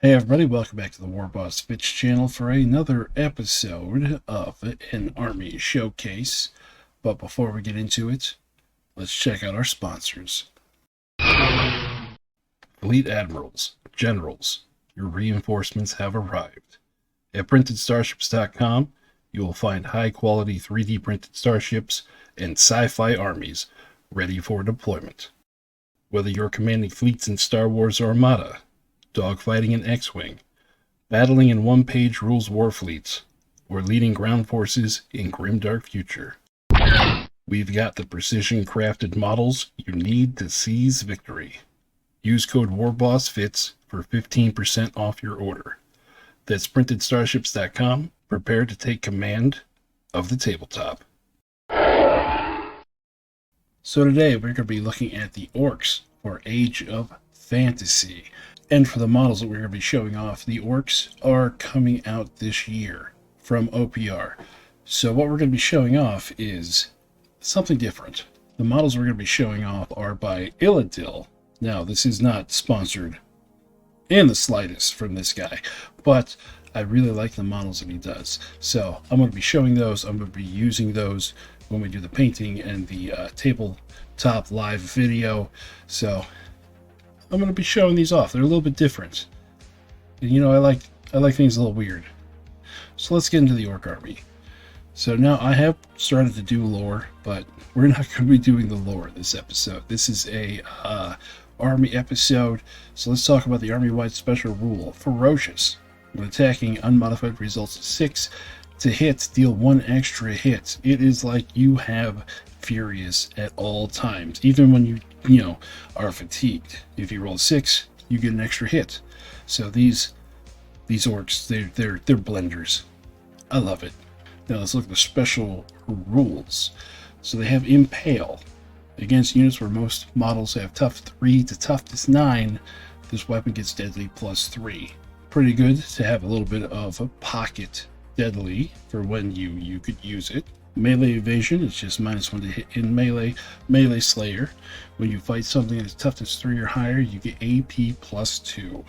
Hey everybody, welcome back to the warbossfitz channel for another episode of an army showcase. But before we get into it, let's check out our sponsors. Fleet Admirals, Generals, your reinforcements have arrived. At PrintedStarships.com, you will find high-quality 3D printed starships and sci-fi armies ready for deployment. Whether you're commanding fleets in Star Wars or Armada, dogfighting in X-Wing, battling in one-page rules war fleets, or leading ground forces in grimdark future, we've got the precision-crafted models you need to seize victory. Use code warbossfitz for 15% off your order. That's PrintedStarships.com. Prepare to take command of the tabletop. So today we're going to be looking at the Orcs for Age of Fantasy. And for the models that we're going to be showing off, the Orcs are coming out this year from OPR. So what we're going to be showing off is something different. The models we're going to be showing off are by Illadil. Now, this is not sponsored in the slightest from this guy, but I really like the models that he does. So I'm going to be showing those. I'm going to be using those when we do the painting and the tabletop live video. So I'm going to be showing these off. They're a little bit different. And, you know, I like things a little weird. So let's get into the Orc army. So now I have started to do lore, but we're not going to be doing the lore this episode. This is a army episode. So let's talk about the army-wide special rule. Ferocious. When attacking, unmodified results 6 to hit, deal 1 extra hit. It is like you have Furious at all times, even when you are fatigued. If you roll 6, you get an extra hit. So these orcs, they're blenders. I love it. Now let's look at the special rules. So they have Impale. Against units where most models have tough 3 to toughness 9, this weapon gets deadly plus 3. Pretty good to have a little bit of a pocket deadly for when you could use it. Melee evasion, it's just -1 to hit in melee. Melee slayer, when you fight something that's toughness 3 or higher, you get AP plus 2.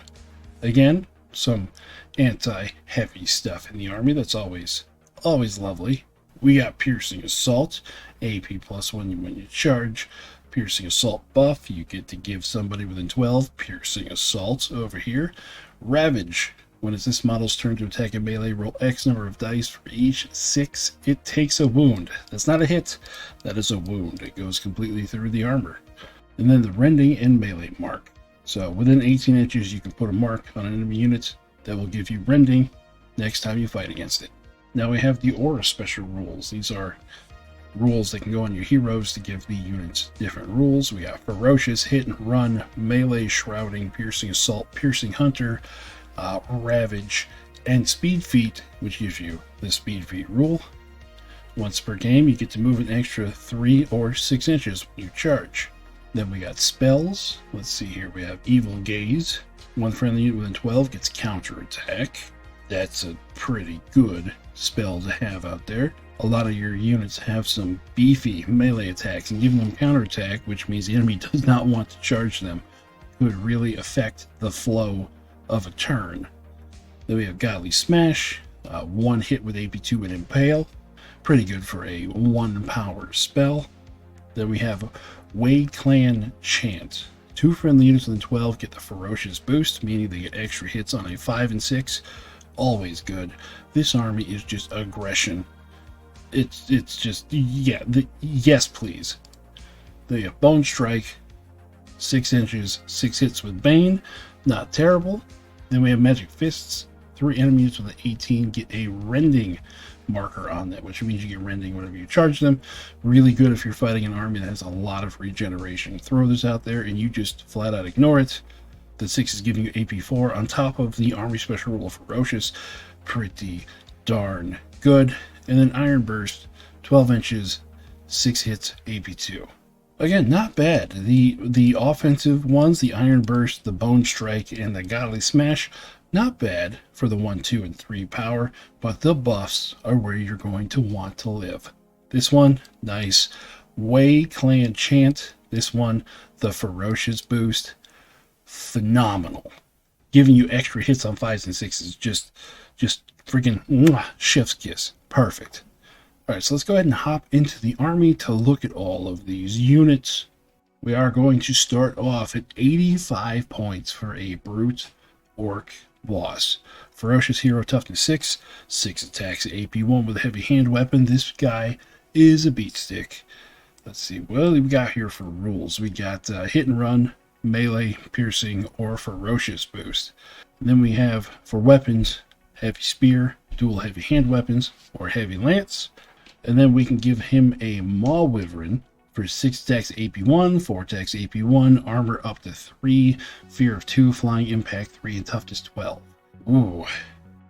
Again, some anti-heavy stuff in the army. That's always lovely. We got piercing assault, AP plus 1 when you charge. Piercing assault buff, you get to give somebody within 12 piercing assault over here. Ravage, when it's this model's turn to attack a melee, roll X number of dice for each 6 it takes a wound. That's not a hit, that is a wound. It goes completely through the armor. And then the rending and melee mark. So within 18 inches you can put a mark on an enemy unit that will give you rending next time you fight against it. Now we have the Aura special rules. These are rules that can go on your heroes to give the units different rules. We have Ferocious, Hit and Run, Melee, Shrouding, Piercing Assault, Piercing Hunter, Ravage, and Speed Feat, which gives you the Speed Feat rule. Once per game, you get to move an extra 3 or 6 inches when you charge. Then we got spells. Let's see here. We have Evil Gaze. One friendly unit within 12 gets counterattack. That's a pretty good spell to have out there. A lot of your units have some beefy melee attacks, and giving them counterattack, which means the enemy does not want to charge them, could really affect the flow of a turn. Then we have Godly Smash, 1 hit with AP2 and Impale. Pretty good for a 1 power spell. Then we have Wade Clan Chant. 2 friendly units within 12 get the Ferocious boost, meaning they get extra hits on a 5 and 6. Always good. This army is just aggression. It's just, yeah, yes please. They have Bone Strike, 6 inches, 6 hits with Bane, not terrible. Then we have Magic Fists. 3 enemies with an 18 get a rending marker on that, which means you get rending whenever you charge them. Really good if you're fighting an army that has a lot of regeneration. Throw this out there and you just flat out ignore it. The 6 is giving you AP4 on top of the army special rule of Ferocious. Pretty darn good. And then Iron Burst, 12 inches, 6 hits, AP2. Again, not bad. The offensive ones, the Iron Burst, the Bone Strike, and the Godly Smash, not bad for the 1, 2, and 3 power, but the buffs are where you're going to want to live. This one, nice. Wade Clan Chant, this one, the Ferocious boost, phenomenal. giving you extra hits on 5s and 6s. Just freaking mwah, chef's kiss. Perfect. All right, so let's go ahead and hop into the army to look at all of these units. We are going to start off at 85 points for a brute orc boss. Ferocious hero, toughness 6, 6 attacks, AP1 with a heavy hand weapon. This guy is a beat stick. Let's see what we got here for rules. We got hit and run, melee, piercing, or ferocious boost. And then we have for weapons, heavy spear, dual heavy hand weapons, or heavy lance. And then we can give him a maw wyvern for 6 attacks AP1, 4 attacks AP1, armor up to 3, fear of 2, flying impact 3, and toughness 12. Ooh,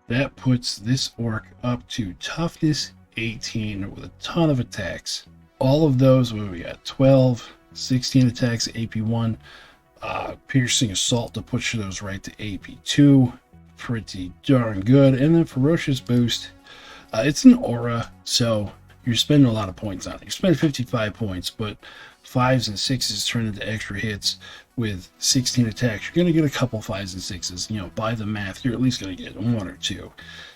that puts this orc up to toughness 18 with a ton of attacks. All of those, what we got? 12, 16 attacks AP1, piercing assault to push those right to AP2. Pretty darn good. And then ferocious boost. It's an aura, so you're spending a lot of points on it. You spend 55 points, but 5s and 6s turn into extra hits. With 16 attacks, you're going to get a couple 5s and 6s. You know, by the math, you're at least going to get 1 or 2.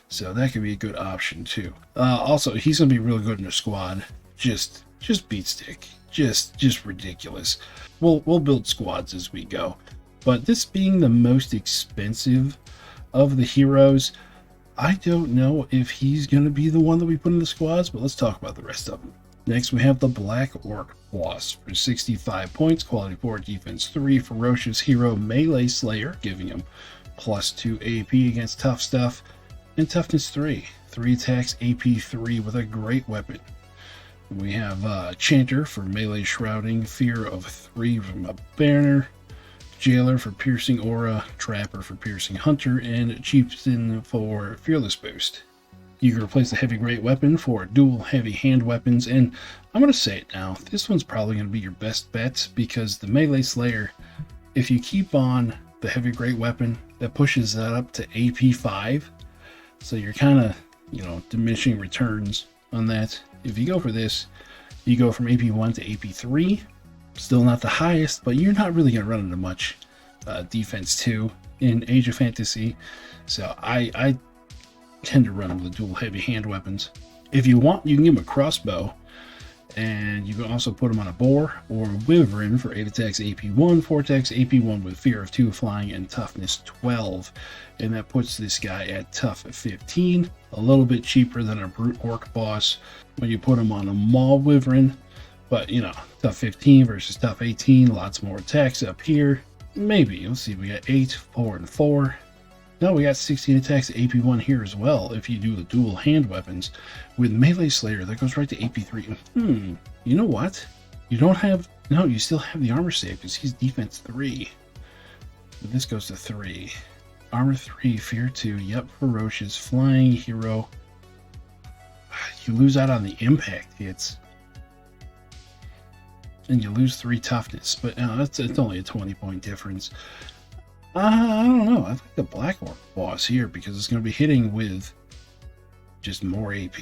So that could be a good option too. Also, he's going to be really good in a squad. Just beat stick. Just ridiculous. We'll build squads as we go. But this being the most expensive of the heroes, I don't know if he's going to be the one that we put in the squads, but let's talk about the rest of them. Next, we have the Black Orc boss for 65 points, quality 4, defense 3, ferocious hero, melee slayer, giving him +2 AP against tough stuff, and toughness 3, 3 attacks, AP 3 with a great weapon. We have Chanter for melee shrouding, fear of 3 from a banner, Jailer for piercing aura, Trapper for piercing hunter, and Chieftain for fearless boost. You can replace the heavy great weapon for dual heavy hand weapons, and I'm going to say it now, this one's probably going to be your best bet, because the melee slayer, if you keep on the heavy great weapon, that pushes that up to AP 5, so you're kind of, you know, diminishing returns on that. If you go for this, you go from AP 1 to AP 3. Still not the highest, but you're not really going to run into much defense 2 in Age of Fantasy. So I tend to run with the dual heavy hand weapons. If you want, you can give him a crossbow, and you can also put him on a boar or a wyvern for 8 attacks AP1, 4 attacks AP1 with fear of 2, flying, and toughness 12. And that puts this guy at tough 15, a little bit cheaper than a brute orc boss when you put him on a maw wyvern. But, you know, tough 15 versus tough 18, lots more attacks up here. Maybe. Let's see, we got 8, 4, and 4. No, we got 16 attacks AP1 here as well if you do the dual hand weapons. With Melee Slayer, that goes right to AP3. You know what? You don't have... No, you still have the armor save because he's defense 3. But this goes to 3. Armor 3, fear 2, yep, ferocious, flying hero. You lose out on the impact hits. And you lose 3 toughness, but it's only a 20-point difference. I don't know. I think the Black Orc boss here, because it's going to be hitting with just more AP.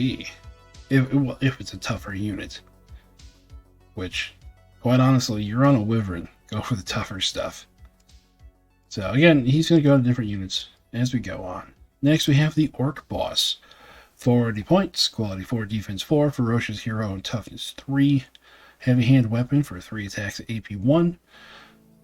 If it's a tougher unit. Which, quite honestly, you're on a wyvern. Go for the tougher stuff. So again, he's going to go to different units as we go on. Next, we have the Orc boss. 40 points, quality 4, defense 4, ferocious hero, and toughness 3. Heavy hand weapon for 3 attacks at AP1.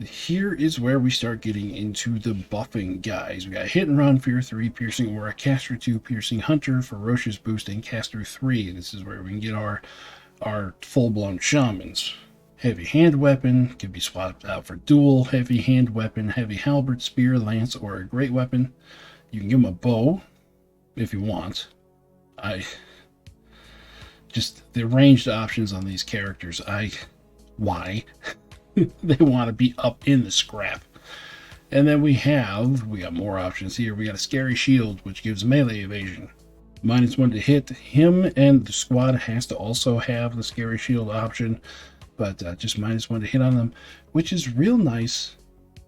Here is where we start getting into the buffing guys. We got hit and run, fear 3, piercing aura, caster 2, piercing hunter, ferocious boost, and caster 3. This is where we can get our full-blown shamans. Heavy hand weapon can be swapped out for dual heavy hand weapon, heavy halberd, spear, lance, or a great weapon. You can give them a bow if you want. Just the ranged options on these characters, why? They want to be up in the scrap. And then we got more options here. We got a scary shield, which gives melee evasion. -1 to hit. Him and the squad has to also have the scary shield option, but just -1 to hit on them, which is real nice,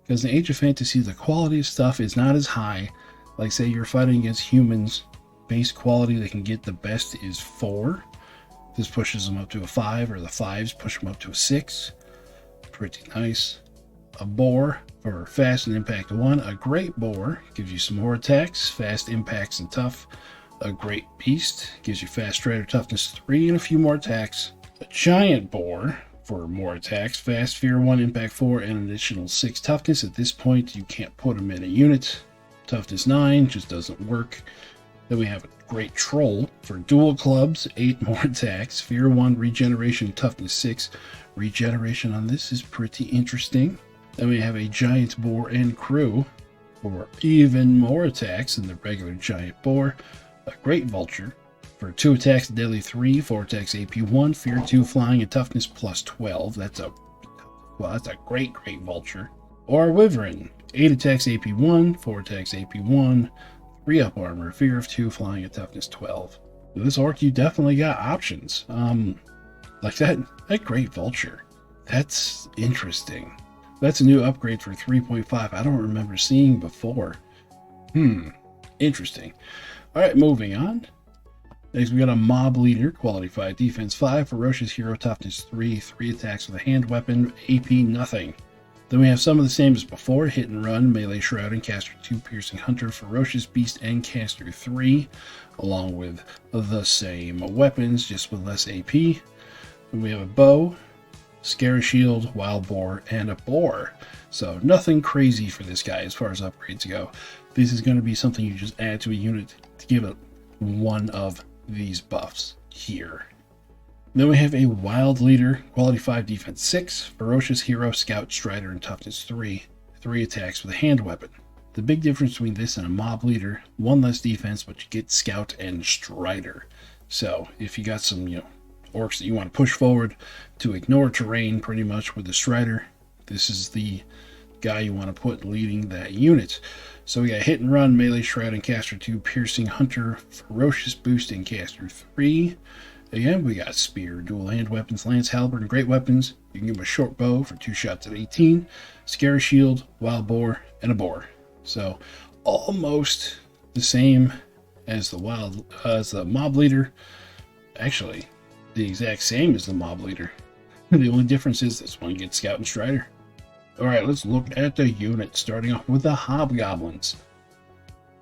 because in Age of Fantasy, the quality of stuff is not as high. Like, say you're fighting against humans, base quality they can get the best is 4. This pushes them up to a 5, or the 5s push them up to a 6. Pretty nice. a boar for fast and impact 1. A great boar gives you some more attacks, fast impacts and tough. A great beast gives you fast strider toughness 3 and a few more attacks. A giant boar for more attacks, fast fear 1, impact 4, and an additional 6 toughness. At this point, you can't put him in a unit. Toughness 9 just doesn't work. Then we have a great troll for dual clubs, 8 more attacks, fear 1, regeneration, toughness 6. Regeneration on this is pretty interesting. Then we have a giant boar and crew for even more attacks than the regular giant boar. A great vulture for 2 attacks, deadly 3, 4 attacks, AP 1, fear 2, flying, and toughness plus 12. That's a great vulture. Or a wyvern, 8 attacks, AP 1, 4 attacks, AP 1, 3 up armor, fear of 2, flying, and toughness 12. This orc, you definitely got options. Like that great vulture. That's interesting. That's a new upgrade for 3.5. I don't remember seeing before. Interesting. All right, moving on. Next, we got a mob leader, quality 5, defense 5, ferocious hero, toughness 3, 3 attacks with a hand weapon, AP nothing. Then we have some of the same as before, hit and run, melee shrouding, caster 2, piercing hunter, ferocious beast, and caster 3, along with the same weapons, just with less AP. Then we have a bow, scare shield, wild boar, and a boar. So nothing crazy for this guy as far as upgrades go. This is going to be something you just add to a unit to give it one of these buffs here. Then we have a wild leader, quality 5, defense 6, ferocious hero, scout, strider, and toughness 3, 3 attacks with a hand weapon. The big difference between this and a mob leader, 1 less defense, but you get scout and strider. So if you got some, orcs that you want to push forward to ignore terrain pretty much with the strider, this is the guy you want to put leading that unit. So we got hit and run, melee shroud, and caster 2, piercing hunter, ferocious boost, and caster 3. Again, we got spear, dual hand weapons, lance, halberd, and great weapons. You can give him a short bow for 2 shots at 18, scare shield, wild boar, and a boar. So almost the same as the mob leader. Actually, the exact same as the mob leader. The only difference is this one gets scout and strider. Alright, let's look at the unit, starting off with the hobgoblins.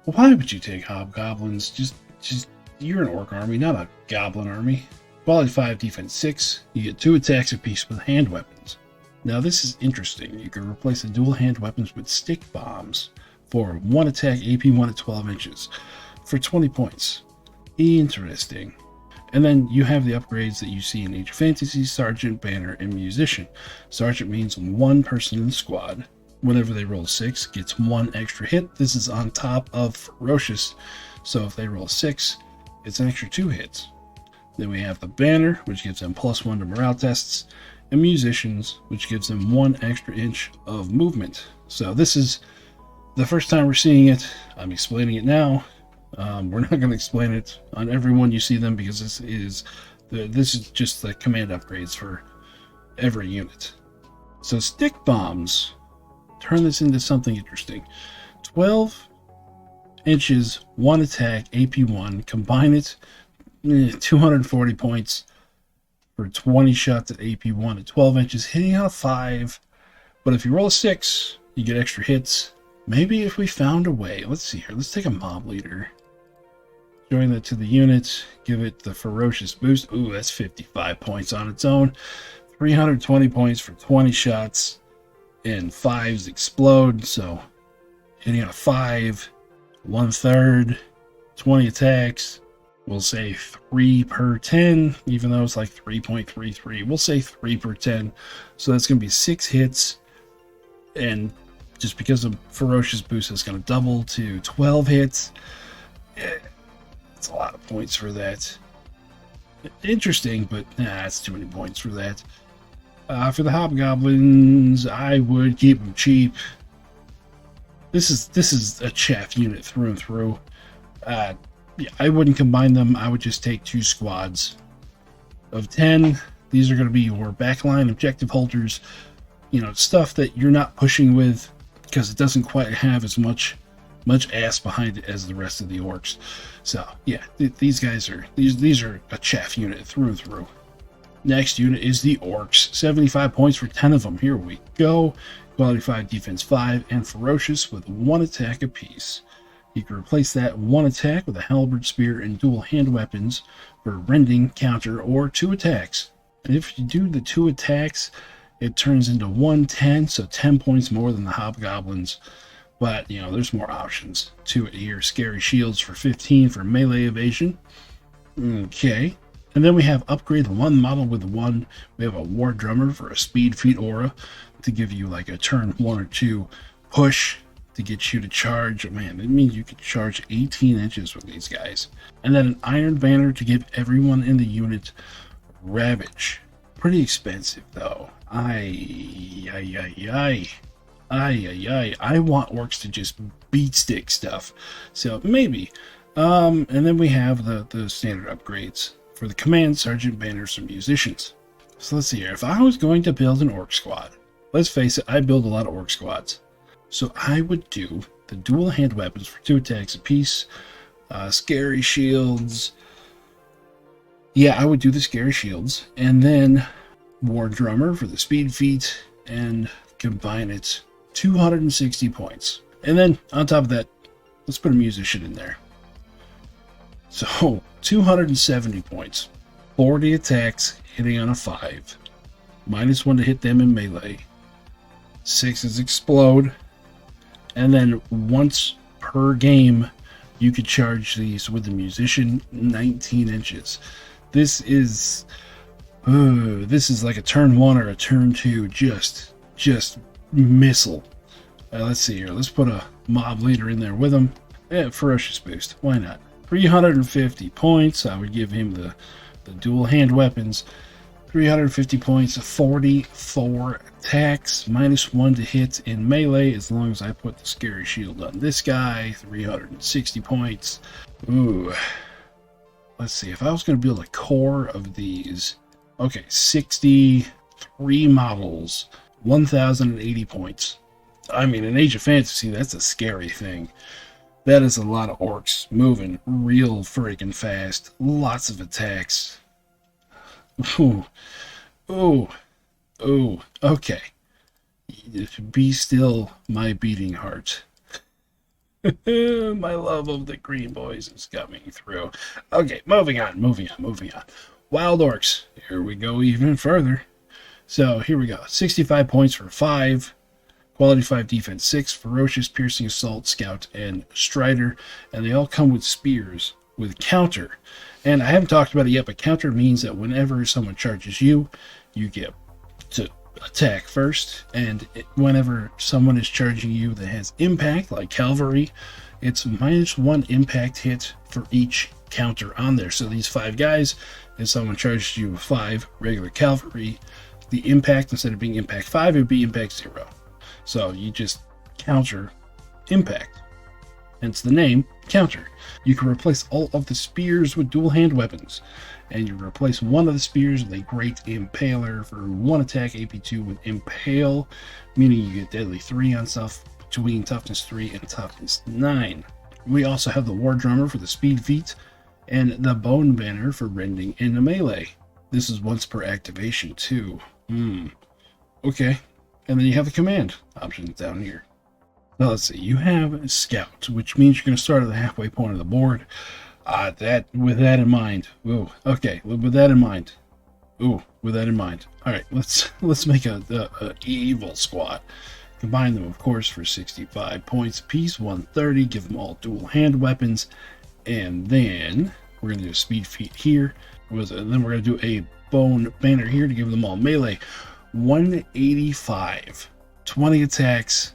Why would you take hobgoblins? Just you're an orc army, not a goblin army. Quality 5, defense 6. You get 2 attacks apiece with hand weapons. Now this is interesting. You can replace the dual hand weapons with stick bombs for 1 attack, AP 1 at 12 inches for 20 points. Interesting. And then you have the upgrades that you see in Age of Fantasy, Sergeant, Banner, and Musician. Sergeant means 1 person in the squad. Whenever they roll 6, gets 1 extra hit. This is on top of Ferocious. So if they roll 6, it's an extra 2 hits. Then we have the Banner, which gives them +1 to morale tests. And Musicians, which gives them 1 extra inch of movement. So this is the first time we're seeing it. I'm explaining it now. We're not going to explain it on everyone you see them because this is just the command upgrades for every unit. So stick bombs turn this into something interesting. 12 inches, 1 attack, AP 1, combine it, 240 points for 20 shots at AP 1 at 12 inches, hitting out 5. But if you roll a 6, you get extra hits. Maybe if we found a way, let's see here, let's take a mob leader. Join that to the unit, give it the ferocious boost. Ooh, that's 55 points on its own. 320 points for 20 shots, and 5s explode. So hitting on a 5, 1/3, 20 attacks. We'll say 3 per 10, even though it's like 3.33. We'll say 3 per 10. So that's going to be 6 hits, and just because of ferocious boost, it's going to double to 12 hits. It's a lot of points for that. Interesting, but it's too many points for that. For the hobgoblins, I would keep them cheap. This is a chaff unit through and through. Yeah, I wouldn't combine them. I would just take 2 squads of 10. These are going to be your backline objective holders. Stuff that you're not pushing with because it doesn't quite have as much ass behind it as the rest of the orcs. So yeah, these guys are these are a chaff unit through and through. Next unit is the orcs. 75 points for 10 of them. Here we go. quality 5, defense 5, and ferocious with 1 attack apiece. You can replace that 1 attack with a halberd, spear, and dual hand weapons for rending, counter, or 2 attacks. And if you do the 2 attacks, it turns into 110, so 10 points more than the hobgoblins. But, you know, there's more options to it here. Scary shields for 15 for melee evasion. Okay. And then we have upgrade 1 model with 1. We have a war drummer for a speed feat aura to give you like a turn 1 or 2 push to get you to charge. Man, it means you can charge 18 inches with these guys. And then an iron banner to give everyone in the unit ravage. Pretty expensive though. I want orcs to just beat stick stuff. So maybe. And then we have the standard upgrades for the command sergeant banners and musicians. So let's see here. If I was going to build an orc squad, let's face it, I build a lot of orc squads. So I would do the dual hand weapons for 2 attacks apiece, scary shields. Yeah, I would do the scary shields, and then war drummer for the speed feat, and combine it 260 points. And then on top of that, let's put a musician in there. So 270 points, 40 attacks hitting on a 5, -1 to hit them in melee, 6 is explode, and then once per game you could charge these with the musician 19 inches. This is like a turn 1 or a turn 2 just missile. Let's see here. Let's put a mob leader in there with him. Yeah, ferocious boost. Why not? 350 points. I would give him the dual hand weapons. 350 points, 44 attacks, -1 to hit in melee as long as I put the scary shield on this guy. 360 points. Ooh. Let's see. If I was going to build a core of these. Okay, 63 models, 1,080 points. I mean, in Age of Fantasy, that's a scary thing. That is a lot of orcs moving real friggin' fast. Lots of attacks. Ooh. Ooh. Ooh. Okay. Be still, my beating heart. My love of the green boys is coming through. Okay, moving on. Wild orcs. Here we go even further. So here we go. 65 points for 5. Quality 5 defense 6. Ferocious, piercing, assault, scout, and strider. And they all come with spears with counter. And I haven't talked about it yet, but counter means that whenever someone charges you, you get to attack first. And whenever someone is charging you that has impact, like cavalry, it's -1 impact hit for each counter on there. So these 5 guys, if someone charges you with 5 regular cavalry, the impact, instead of being impact 5, it would be impact 0. So you just counter impact. Hence the name, counter. You can replace all of the spears with dual hand weapons. And you replace one of the spears with a great impaler for 1 attack AP2 with impale, meaning you get deadly 3 on stuff between toughness 3 and toughness 9. We also have the war drummer for the speed feat, and the bone banner for rending into melee. This is once per activation too. Okay. And then you have the command options down here. Now let's see, you have scout, which means you're going to start at the halfway point of the board. With that in mind. Ooh, okay, with that in mind. All right, let's make a evil squad. Combine them, of course, for 65 points apiece, 130. Give them all dual hand weapons, and then we're going to do a speed feat here. And then we're going to do a bone banner here to give them all melee. 185, 20 attacks.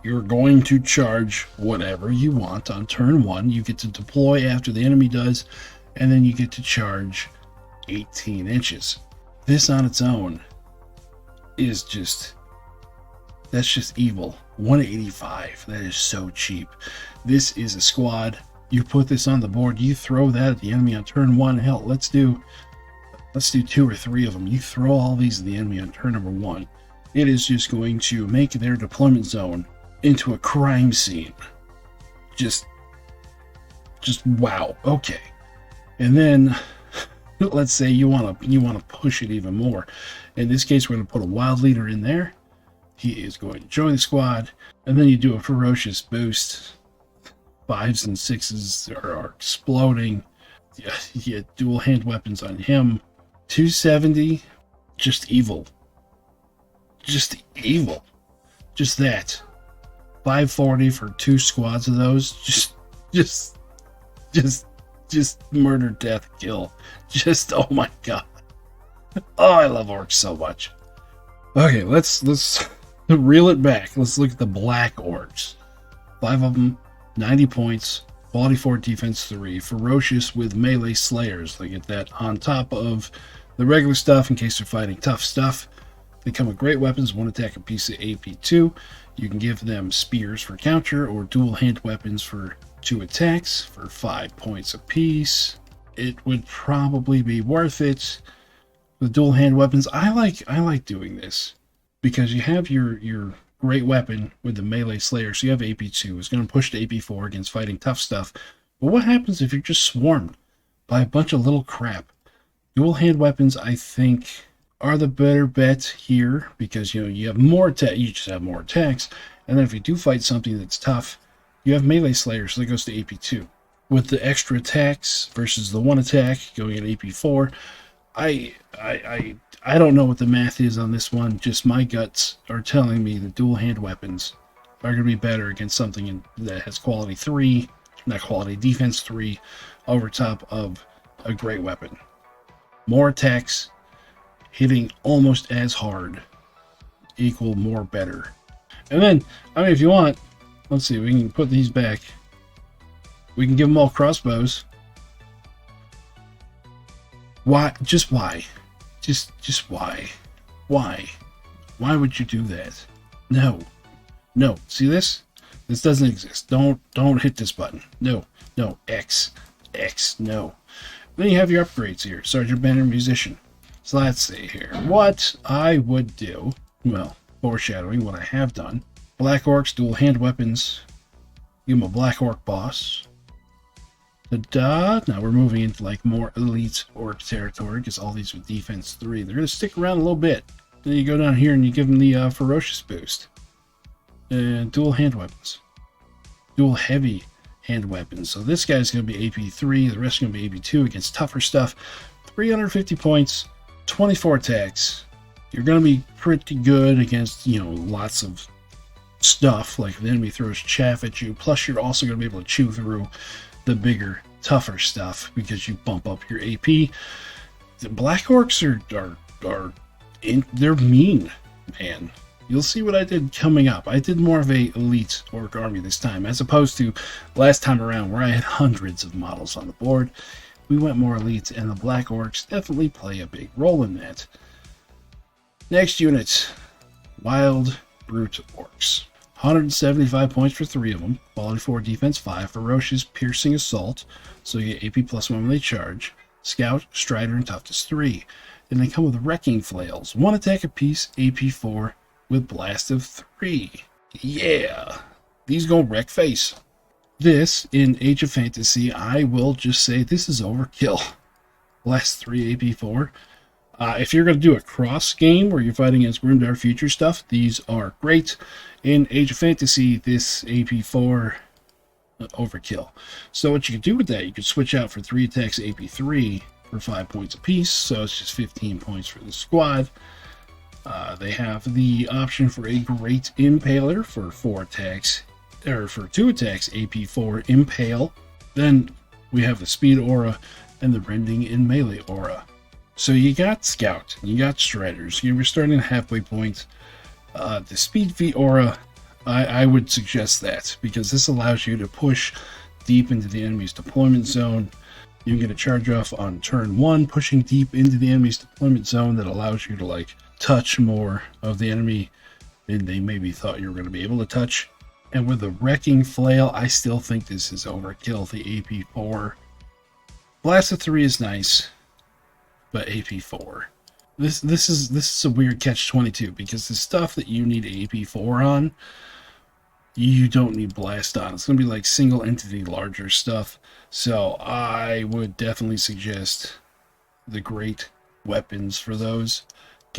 You're going to charge whatever you want on turn 1. You get to deploy after the enemy does, and then you get to charge 18 inches. This on its own is that's just evil. 185, that is so cheap. This is a squad. You put this on the board, you throw that at the enemy on turn 1. Hell, let's do 2 or 3 of them. You throw all these at the enemy on turn number 1. It is just going to make their deployment zone into a crime scene. Just wow. Okay. And then let's say you want to push it even more. In this case, we're going to put a wild leader in there. he is going to join the squad. And then you do a ferocious boost. 5s and 6s are exploding. You get dual hand weapons on him. 270, just evil. Just evil. Just that. 540 for 2 squads of those. Just murder, death, kill. Just, oh my god. Oh, I love orcs so much. Okay, let's reel it back. Let's look at the black orcs. 5 of them, 90 points, quality 4, defense 3, ferocious with melee slayers. They get that on top of the regular stuff in case they're fighting tough stuff. They come with great weapons, 1 attack a piece of AP2. You can give them spears for counter or dual hand weapons for 2 attacks for 5 points apiece. It would probably be worth it. With dual hand weapons, I like doing this because you have your great weapon with the melee slayer, so you have AP2. It's going to push to AP4 against fighting tough stuff. But what happens if you're just swarmed by a bunch of little crap? Dual hand weapons, I think, are the better bet here because you have more you just have more attacks, and then if you do fight something that's tough, you have melee slayer, so that goes to AP2. With the extra attacks versus the 1 attack going at AP4, I don't know what the math is on this one. Just my guts are telling me that dual hand weapons are going to be better against something that has quality 3, not quality defense 3, over top of a great weapon. More attacks, hitting almost as hard, equal more better. And then, I mean, if you want, let's see, we can put these back. We can give them all crossbows. Why? Just why? Just why? Why? Why would you do that? No. No. See this? This doesn't exist. Don't hit this button. No. No. X. X. No. Then you have your upgrades here. Sergeant Banner Musician. So let's see here. What I would do, well, foreshadowing what I have done. Black Orcs, dual hand weapons. Give them a Black Orc boss. Now we're moving into like more elite orc territory because all these with defense 3, they're going to stick around a little bit. Then you go down here and you give them the ferocious boost. And dual hand weapons. Dual heavy hand weapons. So this guy's going to be AP3, the rest are going to be AP2 against tougher stuff. 350 points, 24 attacks. You're going to be pretty good against, lots of stuff. Like if the enemy throws chaff at you. Plus you're also going to be able to chew through the bigger, tougher stuff because you bump up your AP. The Black Orcs they're mean, man. You'll see what I did coming up. I did more of a elite orc army this time, as opposed to last time around where I had hundreds of models on the board. We went more elite, and the Black Orcs definitely play a big role in that. Next unit, Wild Brute Orcs. 175 points for 3 of them. Quality 4, defense 5, ferocious, piercing assault. So you get AP +1 when they charge. Scout, Strider, and toughness 3. Then they come with wrecking flails. 1 attack apiece, AP 4 with blast of 3. Yeah, these go wreck face. This in Age of Fantasy, I will just say this is overkill. Blast 3, AP 4. If you're going to do a cross game where you're fighting against Grimdark Future stuff, these are great. In Age of Fantasy, this AP4 overkill. So what you could do with that, you could switch out for 3 attacks AP3 for 5 points apiece. So it's just 15 points for the squad. They have the option for a Great Impaler for 4 attacks, or for 2 attacks AP4 Impale. Then we have the Speed Aura and the Rending in Melee Aura. So you got Scout, you got Striders, you're starting at halfway point. The Speed Feat Aura, I would suggest that, because this allows you to push deep into the enemy's deployment zone. You get a charge off on turn 1, pushing deep into the enemy's deployment zone that allows you to touch more of the enemy than they maybe thought you were going to be able to touch. And with the Wrecking Flail, I still think this is overkill, the AP4. Blast of 3 is nice, but AP4. This is a weird catch-22, because the stuff that you need AP4 on, you don't need blast on. It's going to be like single entity larger stuff. So I would definitely suggest the great weapons for those.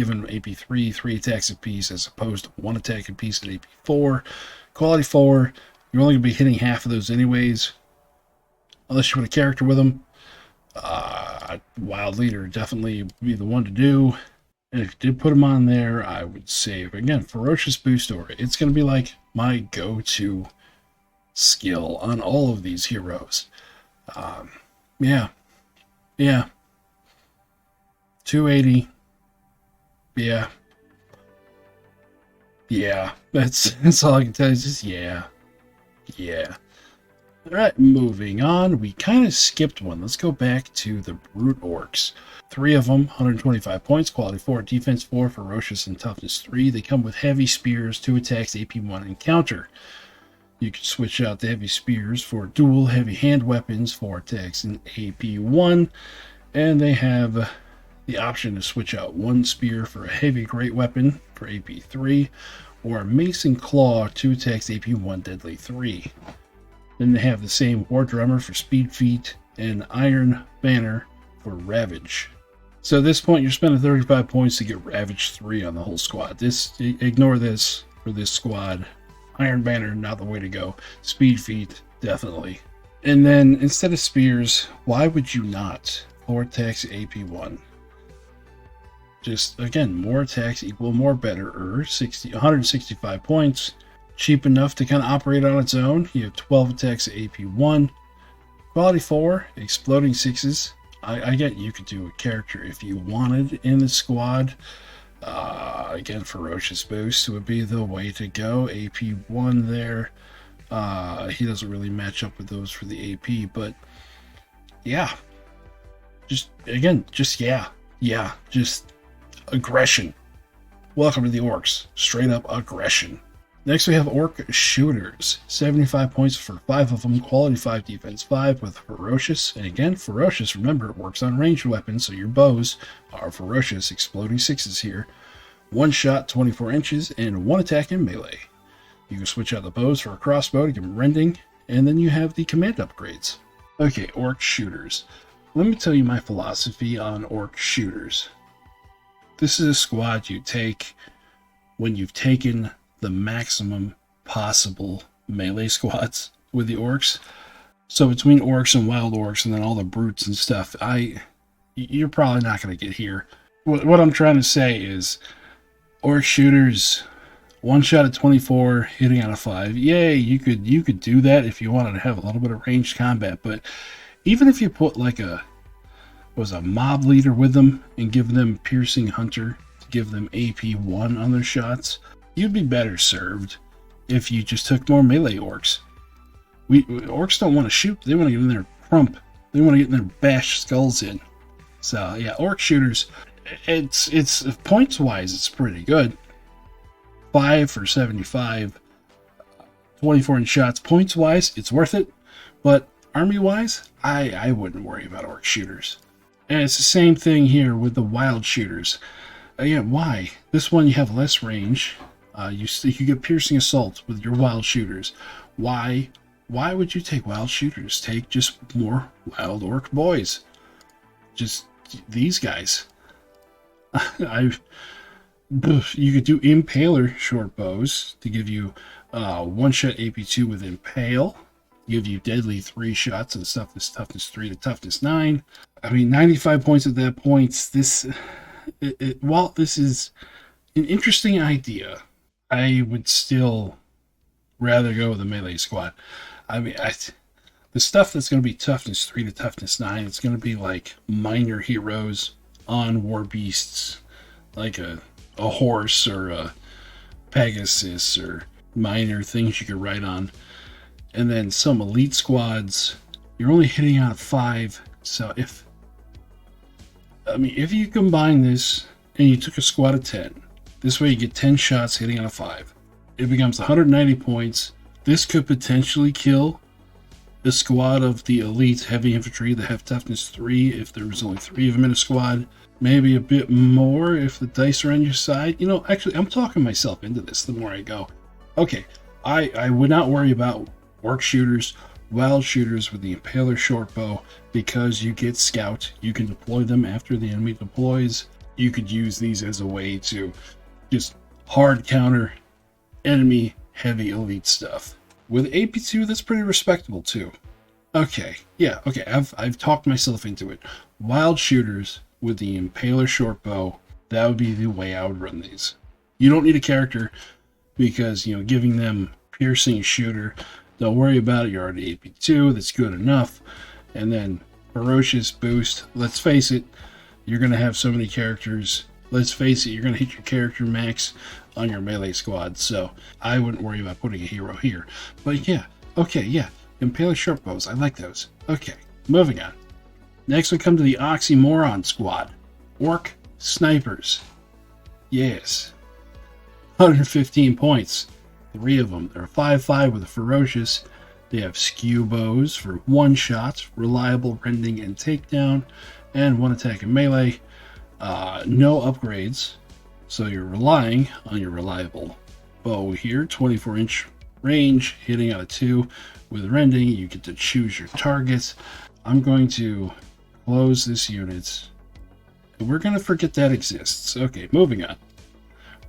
giving them AP3, 3 attacks apiece, as opposed to 1 attack apiece at AP4. Quality 4, you're only going to be hitting half of those anyways, unless you put a character with them. Wild Leader definitely would be the one to do. And if you did put them on there, I would say, again, Ferocious Boost Aura. It's going to be like my go-to skill on all of these heroes. Yeah. 280. Yeah. That's all I can tell you. Is just yeah. Alright, moving on. We kind of skipped one. Let's go back to the Brute Orcs. 3 of them, 125 points, quality 4, defense 4, ferocious, and toughness 3. They come with heavy spears, 2 attacks, AP1, and counter. You can switch out the heavy spears for dual heavy hand weapons, 4 attacks, and AP1. And they have the option to switch out 1 spear for a heavy great weapon for AP3, or a mace and claw, 2 attacks, AP1, deadly 3. Then they have the same War Drummer for speed feat and Iron Banner for Ravage. So at this point, you're spending 35 points to get Ravage 3 on the whole squad. Ignore this for this squad. Iron Banner, not the way to go. Speed feat, definitely. And then instead of spears, why would you not? 4 attacks, AP1. Just, again, more attacks equal more better. 165 points. Cheap enough to kind of operate on its own. You have 12 attacks at AP1. Quality 4, exploding 6s. I get you could do a character if you wanted in the squad. Again, Ferocious Boost would be the way to go. AP1 there. He doesn't really match up with those for the AP, but yeah. Just aggression. Welcome to the Orcs. Straight up aggression. Next we have Orc Shooters. 75 points for 5 of them. Quality 5, defense 5 with Ferocious. And again, Ferocious, remember, it works on ranged weapons, so your bows are Ferocious. Exploding 6s here. 1 shot, 24 inches, and 1 attack in melee. You can switch out the bows for a crossbow to give them rending, and then you have the command upgrades. Okay, Orc Shooters. Let me tell you my philosophy on Orc Shooters. This is a squad you take when you've taken the maximum possible melee squads with the Orcs. So between Orcs and Wild Orcs and then all the Brutes and stuff, you're probably not going to get here. What I'm trying to say is Orc Shooters, 1 shot at 24, hitting out of 5. Yay, you could do that if you wanted to have a little bit of ranged combat, but even if you put like a mob leader with them and give them Piercing Hunter to give them AP1 on their shots, you'd be better served if you just took more melee Orcs. Orcs don't want to shoot, they want to get in there and crump. They want to get in there and bash skulls in. So yeah, Orc Shooters, it's points wise, it's pretty good. 5 for 75, 24 in shots. Points wise, it's worth it, but army wise, I wouldn't worry about Orc Shooters. And it's the same thing here with the Wild Shooters. Again, why? This one you have less range. You get Piercing Assault with your Wild Shooters. Why would you take Wild Shooters? Take just more Wild Orc boys. Just these guys. You could do Impaler short bows to give you 1-shot AP2 with Impale. Give you deadly 3 shots and toughness 3 to toughness 9. I mean, 95 points at that point. While this is an interesting idea, I would still rather go with a melee squad. I mean, the stuff that's going to be toughness 3 to toughness 9, it's going to be like minor heroes on war beasts, like a horse or a Pegasus, or minor things you could ride on. And then some elite squads, you're only hitting out of 5. So if you combine this and you took a squad of 10, this way you get 10 shots hitting out of 5. It becomes 190 points. This could potentially kill a squad of the elite heavy infantry that have toughness 3 if there was only 3 of them in a squad. Maybe a bit more if the dice are on your side. You know, actually, I'm talking myself into this the more I go. Okay, I would not worry about Orc Shooters, Wild Shooters with the Impaler short bow, because you get Scout. You can deploy them after the enemy deploys. you could use these as a way to just hard counter enemy heavy elite stuff. With AP2, that's pretty respectable too. Okay, yeah, okay, I've talked myself into it. Wild shooters with the Impaler short bow, that would be the way I would run these. You don't need a character because, you know, giving them piercing shooter, don't worry about it, you're already AP2, that's good enough. And then ferocious boost, let's face it, you're going to have so many characters. Let's face it, you're going to hit your character max on your melee squad, so I wouldn't worry about putting a hero here. But yeah, okay, yeah, Impaler short bows, I like those. Okay, moving on. Next we come to the Oxymoron squad. Orc snipers. Yes. 115 points. 3 of them. They're 5/5 with a ferocious. They have skew bows for 1 shot, reliable rending and takedown, and 1 attack in melee. No upgrades, so you're relying on your reliable bow here. 24-inch range, hitting out of 2 with rending. You get to choose your targets. I'm going to close this unit. We're going to forget that exists. Okay, moving on.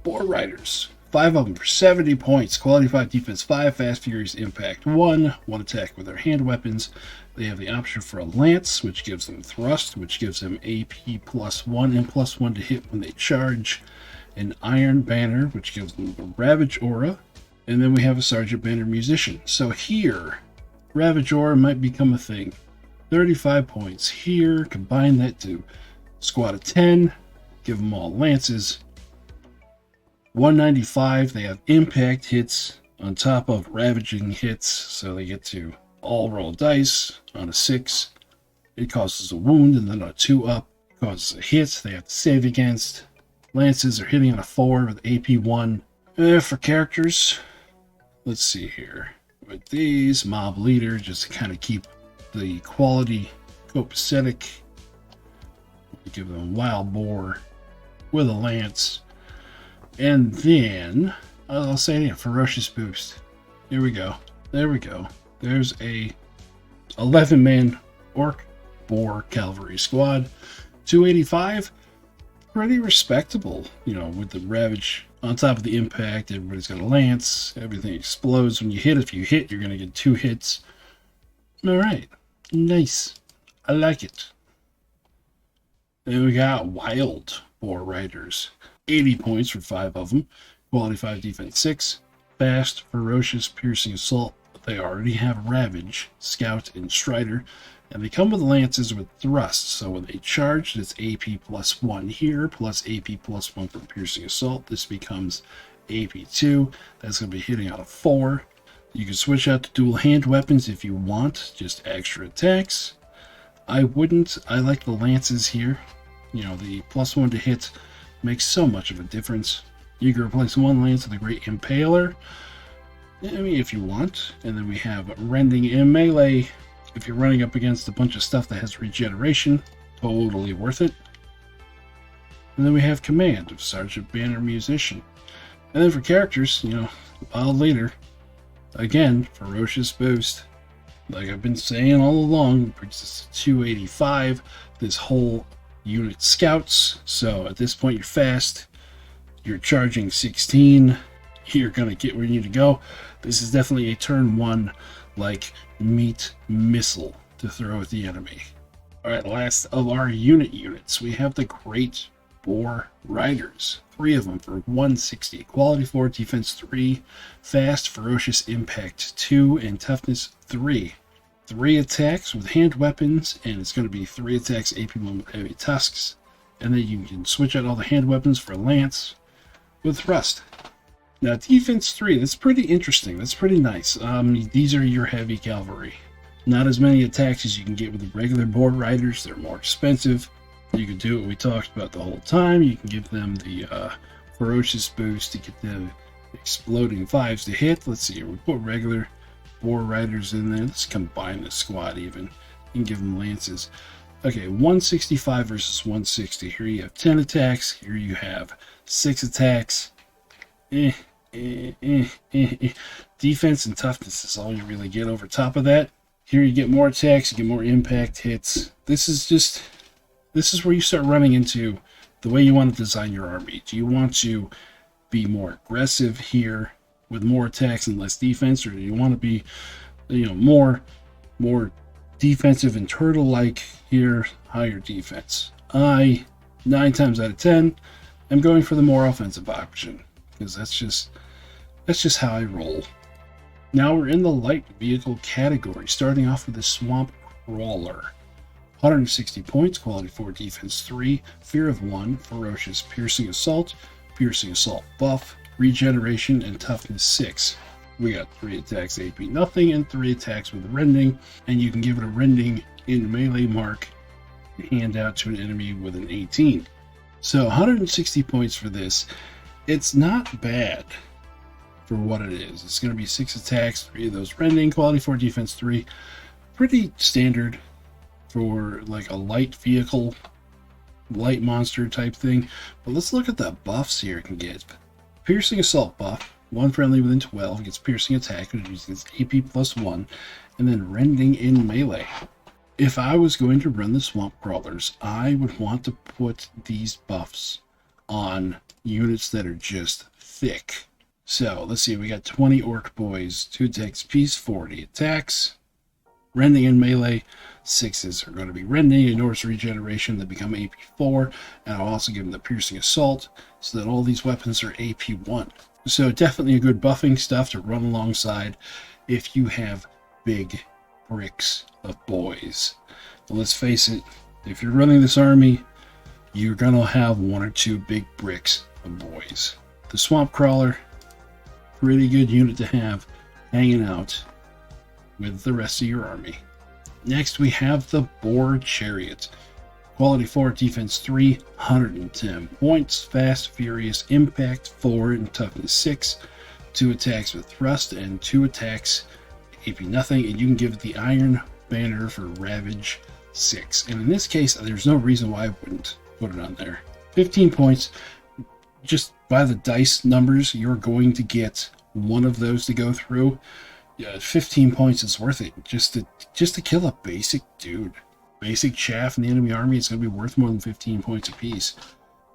Boar Riders. 5 of them for 70 points. Quality 5 defense 5, fast furious impact 1. 1 attack with their hand weapons. They have the option for a lance, which gives them thrust, which gives them AP +1 and +1 to hit when they charge. An Iron Banner, which gives them the Ravage Aura. And then we have a Sergeant Banner Musician. So here, Ravage Aura might become a thing. 35 points here. Combine that to squad of 10. Give them all lances. 195, they have impact hits on top of ravaging hits, so they get to all roll dice. On a 6, it causes a wound, and then on a 2 up, it causes a hit they have to save against. Lances are hitting on a 4 with AP 1. For characters, let's see here. With these, Mob Leader, just to kind of keep the quality copacetic. We give them Wild Boar with a lance. And then, I'll say it again, Ferocious Boost. Here we go. There we go. There's a 11-man Orc Boar Cavalry squad. 285. Pretty respectable, you know, with the Ravage on top of the impact. Everybody's got a lance. Everything explodes when you hit. If you hit, you're going to get 2 hits. Alright. Nice. I like it. Then we got Wild Boar Riders. 80 points for 5 of them. Quality 5, defense 6. Fast, ferocious, piercing assault. They already have Ravage, Scout, and Strider. And they come with lances with thrust. So when they charge, it's AP +1 here, plus AP +1 for piercing assault. This becomes AP2. That's going to be hitting out of 4. You can switch out to dual hand weapons if you want, just extra attacks. I wouldn't. I like the lances here. You know, the +1 to hit makes so much of a difference. You can replace 1 lance with a Great Impaler, I mean, if you want. And then we have Rending in melee. If you're running up against a bunch of stuff that has regeneration, totally worth it. And then we have Command of Sergeant Banner Musician. And then for characters, you know, Wild Leader. Again, Ferocious Boost. Like I've been saying all along, it brings us to 285. This whole unit scouts, so at this point you're fast, you're charging 16, you're gonna get where you need to go. This is definitely a turn 1 like meat missile to throw at the enemy. Alright, last of our units, we have the Great Boar Riders. 3 of them for 160. Quality 4, defense 3, fast, ferocious impact 2, and toughness 3. 3 attacks with hand weapons, and it's going to be 3 attacks AP1 with heavy tusks. And then you can switch out all the hand weapons for lance with thrust. Now defense 3, that's pretty interesting. That's pretty nice. These are your heavy cavalry. Not as many attacks as you can get with the regular Boar Riders. They're more expensive. You can do what we talked about the whole time. You can give them the ferocious boost to get the exploding 5s to hit. Let's see here. We put regular Boar Riders in there. Let's combine the squad even and give them lances. Okay, 165 versus 160. Here you have 10 attacks. Here you have 6 attacks. Defense and toughness is all you really get over top of that. Here you get more attacks, you get more impact hits. This is where you start running into the way you want to design your army. Do you want to be more aggressive here with more attacks and less defense, or do you want to be, more defensive and turtle-like here, higher defense? 9 times out of 10, I'm going for the more offensive option, because that's just how I roll. Now we're in the light vehicle category, starting off with the Swamp Crawler. 160 points, quality 4, defense 3, fear of 1, ferocious, piercing assault buff, regeneration, and toughness 6. We got 3 attacks AP nothing and 3 attacks with rending, and you can give it a rending in melee mark to hand out to an enemy with an 18. So 160 points for this. It's not bad for what it is. It's going to be 6 attacks, 3 of those rending, quality 4, defense 3. Pretty standard for like a light vehicle, light monster type thing. But let's look at the buffs here it can get. Piercing assault buff, 1 friendly within 12 gets piercing attack, which is AP plus 1, and then rending in melee. If I was going to run the Swamp Crawlers, I would want to put these buffs on units that are just thick. So let's see, we got 20 Orc boys, 2 attacks apiece, 40 attacks. Rending in melee, 6s are going to be rending, ignores regeneration, that become AP 4, and I'll also give them the piercing assault, so that all these weapons are AP 1. So definitely a good buffing stuff to run alongside if you have big bricks of boys. But let's face it, if you're running this army, you're going to have 1 or 2 big bricks of boys. The Swamp Crawler, pretty good unit to have hanging out with the rest of your army. Next we have the Boar Chariot. Quality 4, defense 3, 110 points, fast, furious, impact 4, and toughness 6. 2 attacks with thrust and 2 attacks AP nothing, and you can give it the Iron Banner for Ravage 6. And in this case, there's no reason why I wouldn't put it on there. 15 points. Just by the dice numbers, you're going to get one of those to go through. Yeah, 15 points is worth it just to kill a basic dude. Basic chaff in the enemy army, it's going to be worth more than 15 points apiece.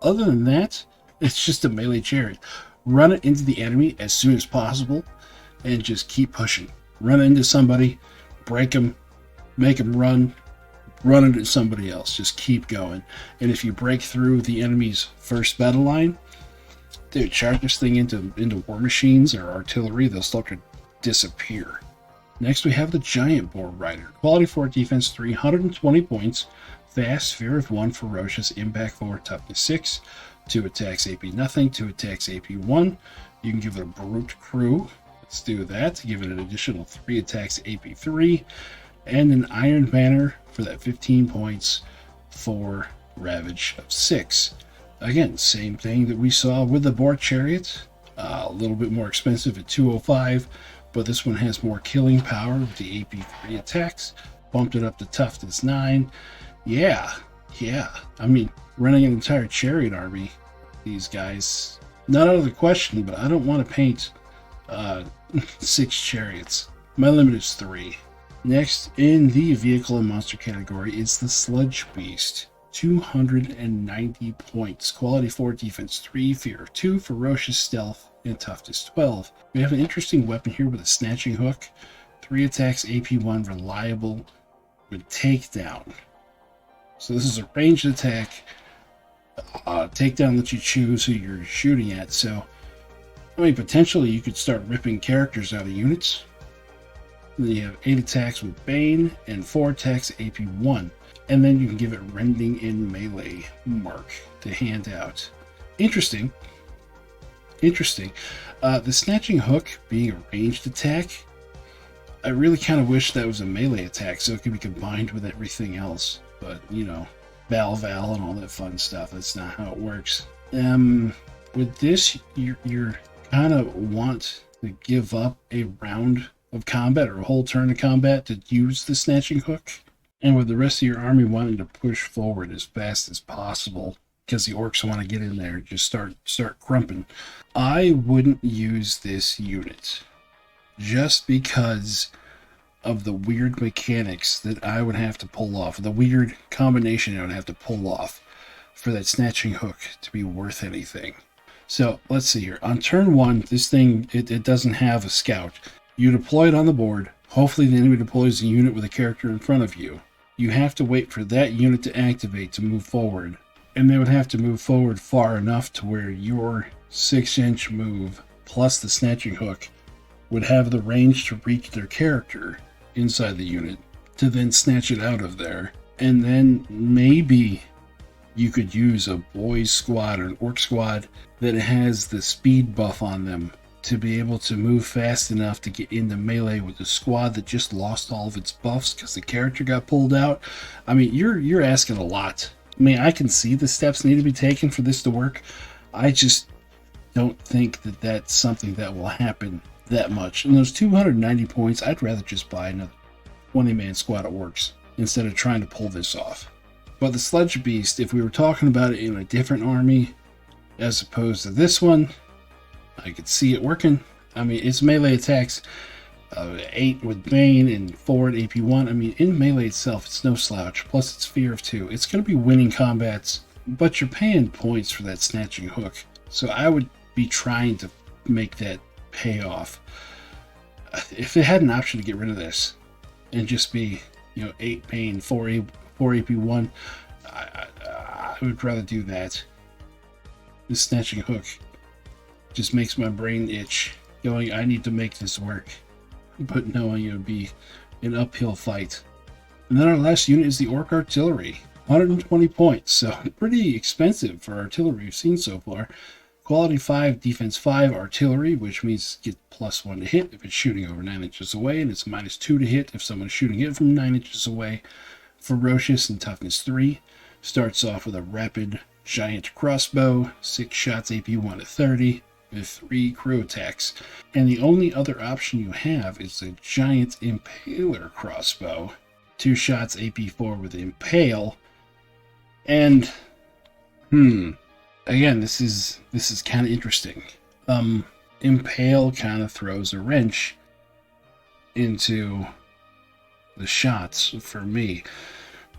Other than that, it's just a melee chariot. Run it into the enemy as soon as possible and just keep pushing. Run into somebody, break them, make them run into somebody else. Just keep going. And if you break through the enemy's first battle line, dude, charge this thing into war machines or artillery. They'll start to disappear. Next we have the Giant Boar Rider. Quality 4, defense 3, 120 points, fast, fear of 1, ferocious, impact 4, toughness 6, 2 attacks AP nothing, 2 attacks AP 1. You can give it a brute crew. Let's do that. Give it an additional 3 attacks AP 3, and an Iron Banner for that 15 points for Ravage of 6. Again, same thing that we saw with the Boar Chariot. A little bit more expensive at 205, but this one has more killing power with the AP 3 attacks. Bumped it up to toughness 9. Yeah. I mean, running an entire chariot army, these guys, not out of the question, but I don't want to paint 6 chariots. My limit is 3. Next, in the vehicle and monster category, is the Sludge Beast. 290 points. Quality 4, defense 3, fear of 2, ferocious, stealth, and toughness 12. We have an interesting weapon here with a snatching hook. 3 attacks, AP 1, reliable, with takedown. So this is a ranged attack. Takedown lets you choose who you're shooting at. So, I mean, potentially you could start ripping characters out of units. Then you have 8 attacks with Bane and 4 attacks AP 1. And then you can give it rending in melee mark to hand out. Interesting. The snatching hook being a ranged attack, I really kind of wish that was a melee attack so it could be combined with everything else. But, Val and all that fun stuff, that's not how it works. With this, you're kind of want to give up a round of combat or a whole turn of combat to use the snatching hook. And with the rest of your army wanting to push forward as fast as possible, because the orcs want to get in there and just start crumping, I wouldn't use this unit just because of the weird mechanics that I would have to pull off, the weird combination I would have to pull off. for that snatching hook to be worth anything. So let's see here. On turn 1, this thing, it doesn't have a scout. You deploy it on the board. Hopefully the enemy deploys a unit with a character in front of you. You have to wait for that unit to activate to move forward. And they would have to move forward far enough to where your 6-inch move plus the snatching hook would have the range to reach their character inside the unit to then snatch it out of there. And then maybe you could use a boys squad or an orc squad that has the speed buff on them to be able to move fast enough to get into melee with the squad that just lost all of its buffs because the character got pulled out. I mean, you're asking a lot. I mean, I can see the steps need to be taken for this to work. I just don't think that that's something that will happen that much. And those 290 points, I'd rather just buy another 20-man squad of orcs instead of trying to pull this off. But the Sledge Beast, if we were talking about it in a different army as opposed to this one, I could see it working. I mean, its melee attacks, 8 with Bane and 4 at AP1. I mean, in melee itself, it's no slouch. Plus, it's Fear of 2. It's going to be winning combats, but you're paying points for that snatching hook. So I would be trying to make that pay off. If it had an option to get rid of this and just be, 8 Bane, 4 AP1, I would rather do that. This snatching hook just makes my brain itch, going, I need to make this work. But knowing it would be an uphill fight. And then our last unit is the Orc Artillery. 120 points, so pretty expensive for artillery we've seen so far. Quality 5, defense 5, artillery, which means get +1 to hit if it's shooting over 9 inches away, and it's -2 to hit if someone's shooting it from 9 inches away. Ferocious and toughness 3. Starts off with a rapid giant crossbow, 6 shots AP1 at 30, with 3 crew attacks. And the only other option you have is the giant impaler crossbow, 2 shots AP4 with impale. And again, this is kind of interesting. Impale kind of throws a wrench into the shots for me,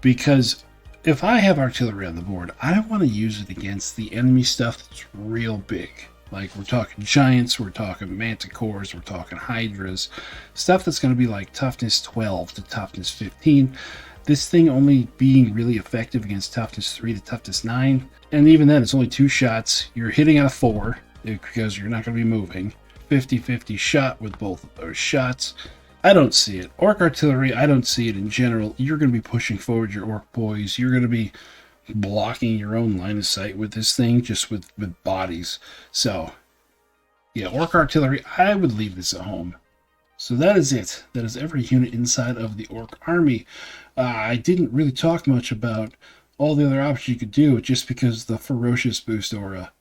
because if I have artillery on the board, I want to use it against the enemy stuff that's real big. Like, we're talking giants, we're talking manticores, we're talking hydras, stuff that's going to be like toughness 12 to toughness 15. This thing only being really effective against toughness 3 to toughness 9. And even then, it's only 2 shots. You're hitting on a 4 because you're not going to be moving. 50-50 shot with both of those shots. I don't see it. Orc Artillery, I don't see it in general. You're going to be pushing forward your Orc boys. You're going to be blocking your own line of sight with this thing, just with bodies. So, yeah, Orc Artillery, I would leave this at home. So that is it. That is every unit inside of the Orc army. I didn't really talk much about all the other options you could do, just because the Ferocious boost aura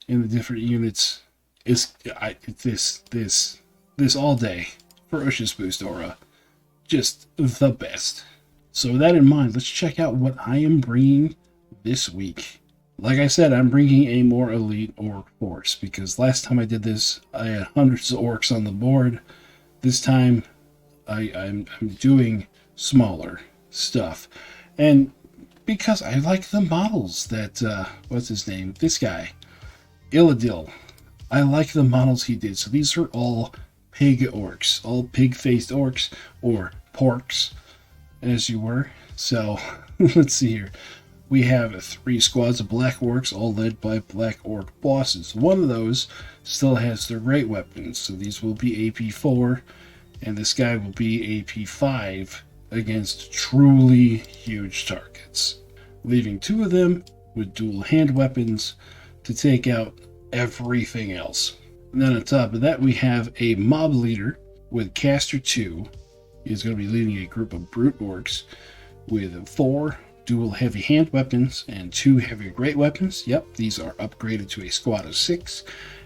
in the different units is this all day. Ferocious boost aura, just the best. So with that in mind, let's check out what I am bringing this week. Like I said, I'm bringing a more elite orc force, because last time I did this, I had hundreds of orcs on the board. This time, I'm doing smaller stuff. And because I like the models that, what's his name? This guy, Illadil. I like the models he did. So these are all pig orcs, all pig-faced orcs, or porks, as you were. So, let's see here. We have 3 squads of black orcs, all led by black orc bosses. One of those still has their great weapons, so these will be AP4, and this guy will be AP5 against truly huge targets, leaving 2 of them with dual hand weapons to take out everything else. And then on top of that, we have a mob leader with Caster 2. He's going to be leading a group of brute orcs with 4 dual heavy hand weapons and 2 heavy great weapons. Yep, these are upgraded to a squad of 6.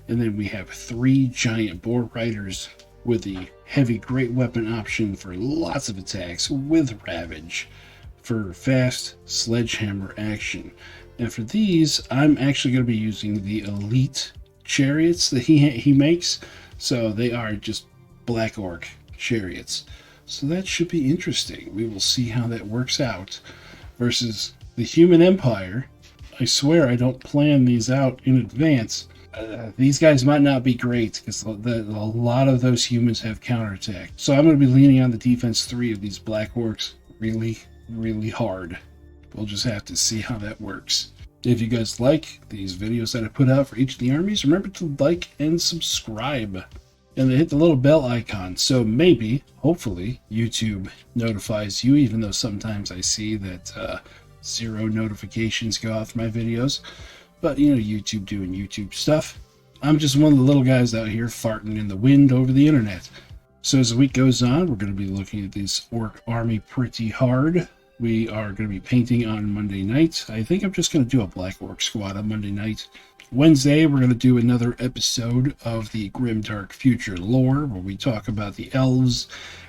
And then we have 3 giant boar riders with the heavy great weapon option for lots of attacks with Ravage for fast sledgehammer action. And for these, I'm actually going to be using the elite chariots that he makes. So they are just black orc chariots. So that should be interesting. We will see how that works out versus the human empire I swear I don't plan these out in advance. These guys might not be great because a lot of those humans have counterattack. So I'm going to be leaning on the defense 3 of these black orcs really, really hard. We'll just have to see how that works. If you guys like these videos that I put out for each of the armies, remember to like and subscribe. And then hit the little bell icon. So maybe, hopefully, YouTube notifies you, even though sometimes I see that 0 notifications go out for my videos. But, you know, YouTube doing YouTube stuff. I'm just one of the little guys out here farting in the wind over the internet. So as the week goes on, we're going to be looking at this orc army pretty hard. We are going to be painting on Monday night. I think I'm just going to do a black orc squad on Monday night. Wednesday, we're going to do another episode of the Grimdark Future lore, where we talk about the elves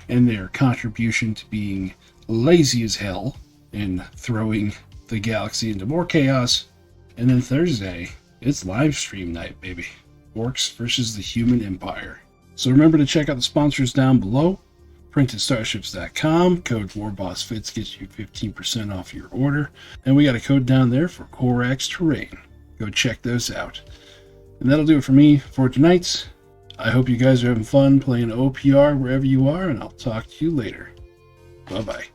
and their contribution to being lazy as hell and throwing the galaxy into more chaos. And then Thursday, it's live stream night, baby. Orcs versus the Human Empire. So remember to check out the sponsors down below. PrintedStarships.com. Code warbossfitz gets you 15% off your order. And we got a code down there for Corax Terrain. Go check those out. And that'll do it for me for tonight. I hope you guys are having fun playing OPR wherever you are, and I'll talk to you later. Bye-bye.